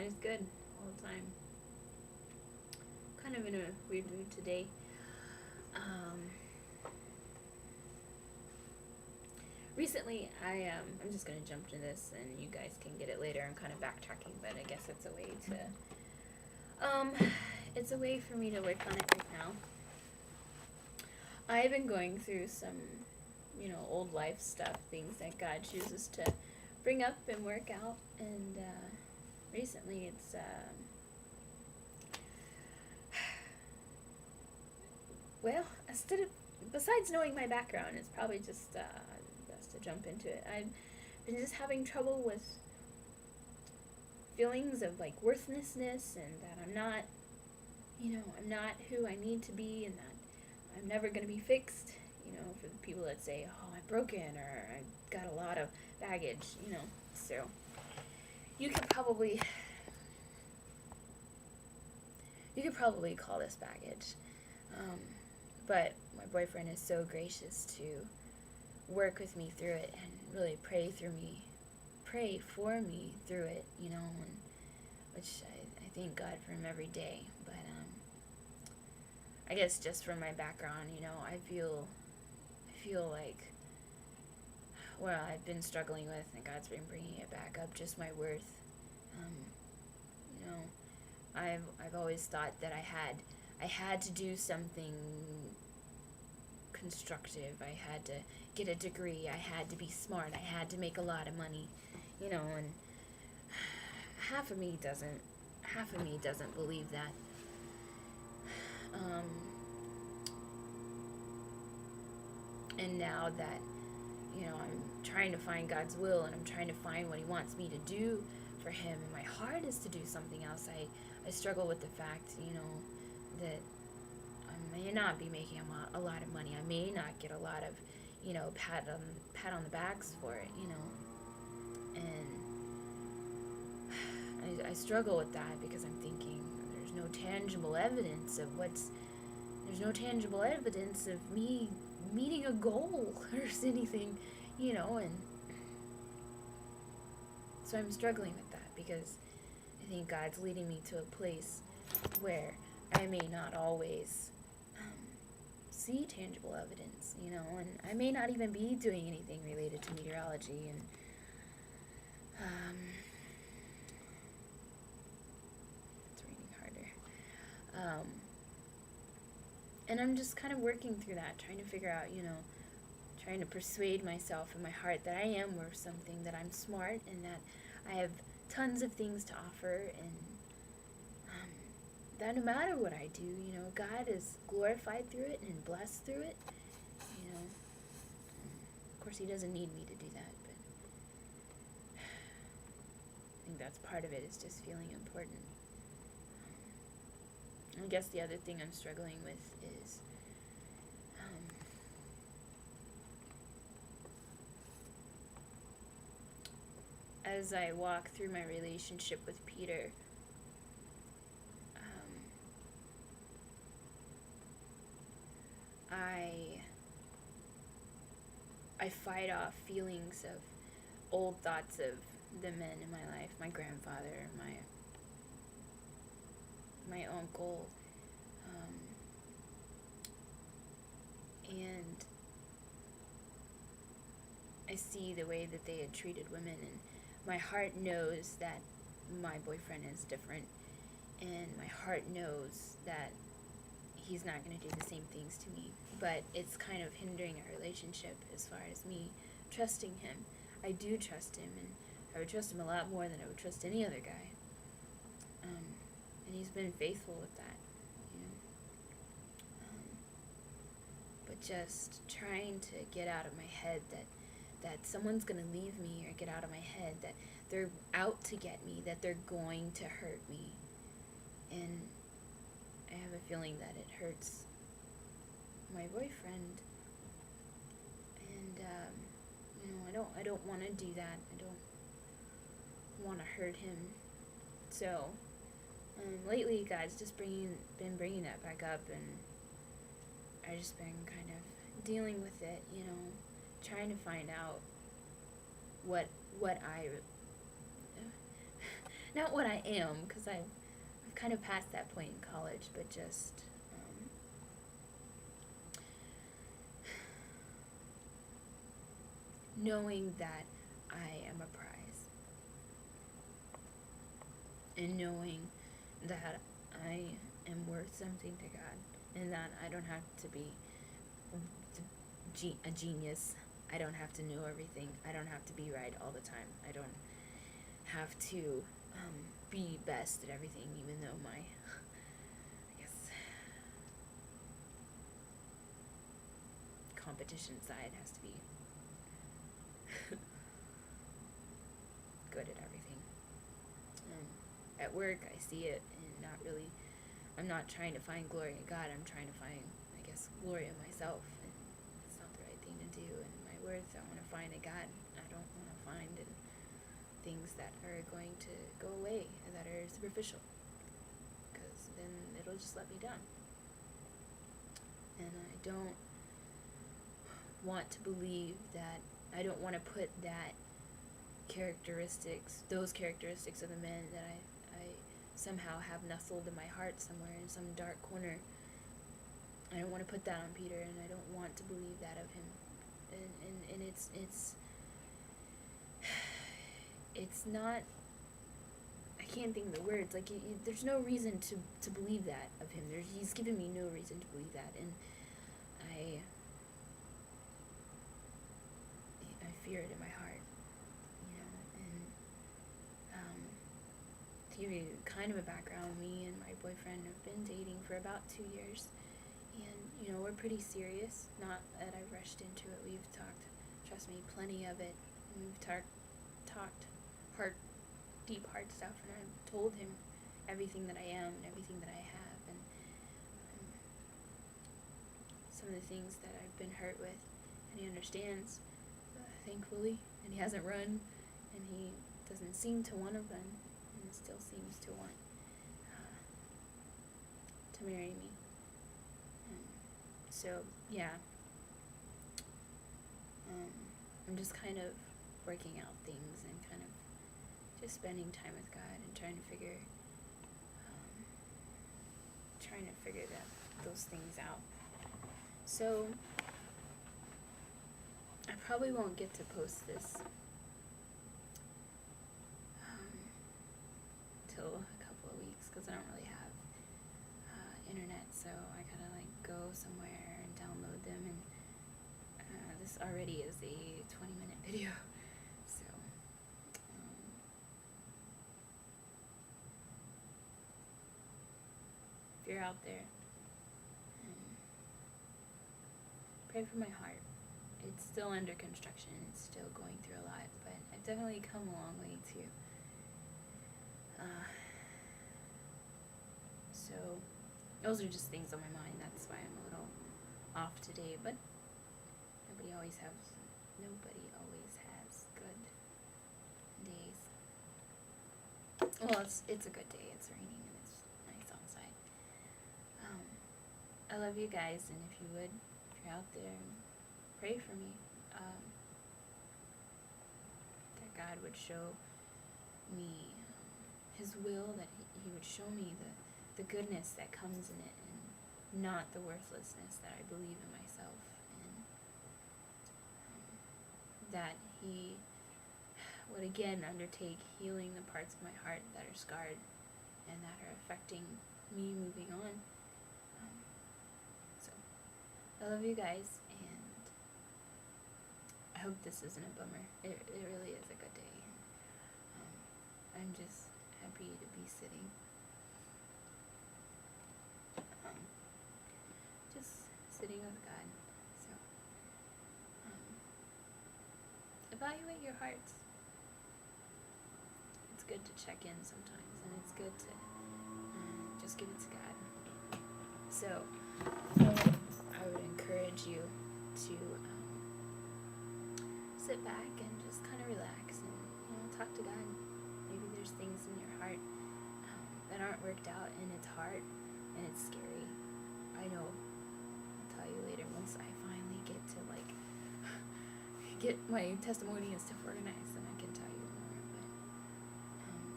God is good all the time. Kind of in a weird mood today. Um, Recently, I'm just gonna jump to this, and you guys can get it later. I'm kind of backtracking, but I guess it's a way to, it's a way for me to work on it right now. I've been going through some, old life stuff, things that God chooses to bring up and work out, and recently it's well, instead of besides knowing my background, it's probably just best to jump into it. I've been just having trouble with feelings of like worthlessness, and that I'm not who I need to be, and that I'm never gonna be fixed. For the people that say, "Oh, I'm broken," or "I got a lot of baggage," So you could probably call this baggage. Um, but my boyfriend is so gracious to work with me through it and really pray for me through it, and which I thank God for him every day. But I guess just from my background, I feel like, well, I've been struggling with, and God's been bringing it back up, just my worth. Um, you know, I've always thought that I had to do something constructive. I had to get a degree. I had to be smart. I had to make a lot of money, and half of me doesn't believe that. Um, and now that I'm trying to find God's will, and I'm trying to find what He wants me to do for Him, and my heart is to do something else. I struggle with the fact, that I may not be making a lot of money. I may not get a lot of, pat on the backs for it, and I struggle with that because I'm thinking there's no tangible evidence of me meeting a goal or anything, and so I'm struggling with that because I think God's leading me to a place where I may not always see tangible evidence, and I may not even be doing anything related to meteorology, and it's raining harder. And I'm just kind of working through that, trying to figure out, trying to persuade myself in my heart that I am worth something, that I'm smart, and that I have tons of things to offer, and that no matter what I do, God is glorified through it and blessed through it. Of course, He doesn't need me to do that, but I think that's part of it, is just feeling important. I guess the other thing I'm struggling with is as I walk through my relationship with Peter, I fight off feelings of old thoughts of the men in my life, my grandfather, my uncle, and I see the way that they had treated women, and my heart knows that my boyfriend is different, and my heart knows that he's not going to do the same things to me, but it's kind of hindering our relationship as far as me trusting him. I do trust him, and I would trust him a lot more than I would trust any other guy, and he's been faithful with that, but just trying to get out of my head that someone's going to leave me, or get out of my head that they're out to get me, that they're going to hurt me. And I have a feeling that it hurts my boyfriend. And, I don't want to do that. I don't want to hurt him. So, lately, God's just been bringing that back up, and I've just been kind of dealing with it, trying to find out what I, not what I am, because I've kind of passed that point in college, but just knowing that I am a prize, and knowing that I am worth something to God, and that I don't have to be a genius. I don't have to know everything. I don't have to be right all the time. I don't have to be best at everything, even though my, I guess, competition side has to be good at everything. At work, I see it, and I'm not trying to find glory in God. I'm trying to find, I guess, glory in myself, and it's not the right thing to do. And my worth, I want to find in God. I don't want to find in things that are going to go away and that are superficial, because then it'll just let me down. And I don't want to believe that, I don't want to put those characteristics of the man that I somehow have nestled in my heart somewhere in some dark corner. I don't want to put that on Peter, and I don't want to believe that of him. And it's not, I can't think of the words, like, there's no reason to believe that of him. He's given me no reason to believe that, and I fear it in my heart, and to give you kind of a background, me and my boyfriend have been dating for about 2 years, and, we're pretty serious. Not that I rushed into it. We've talked, trust me, plenty of it. We've talked deep heart stuff, and I've told him everything that I am and everything that I have, and some of the things that I've been hurt with, and he understands, thankfully, and he hasn't run, and he doesn't seem to want to run, and still seems to want to marry me. So, yeah, I'm just kind of working out things and kind of just spending time with God and trying to figure those things out. So I probably won't get to post this till a couple of weeks, because I don't really have internet, so I gotta go somewhere and download them, and this already is a 20-minute video, so if you're out there, pray for my heart. It's still under construction, it's still going through a lot, but I've definitely come a long way too. So those are just things on my mind. That's why I'm a little off today, but nobody always has good days. Well, it's a good day. It's raining and it's nice outside. I love you guys, and if you're out there, pray for me, that God would show me His will, that He would show me the goodness that comes in it, and not the worthlessness that I believe in myself, and that He would again undertake healing the parts of my heart that are scarred and that are affecting me moving on. So I love you guys, and I hope this isn't a bummer. It really is a good day. I'm just happy to be sitting. Just sitting with God. So, evaluate your hearts. It's good to check in sometimes, and it's good to just give it to God. So, I would encourage you to sit back and just kind of relax and talk to God. Maybe there's things in your heart that aren't worked out, and it's hard and it's scary. I know. I'll tell you later once I finally get to get my testimony and stuff organized, and I can tell you more.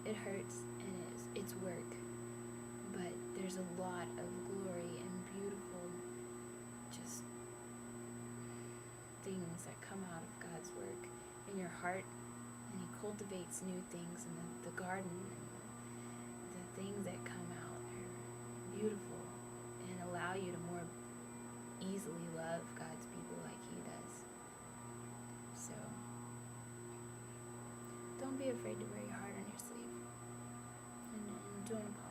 But it hurts and it's work, but there's a lot of glory and beautiful just things that come out of God's work in your heart, and he cultivates new things in the garden, and the things that come out are beautiful and allow you to more easily love God's people like he does. So don't be afraid to wear your heart on your sleeve, and don't apologize.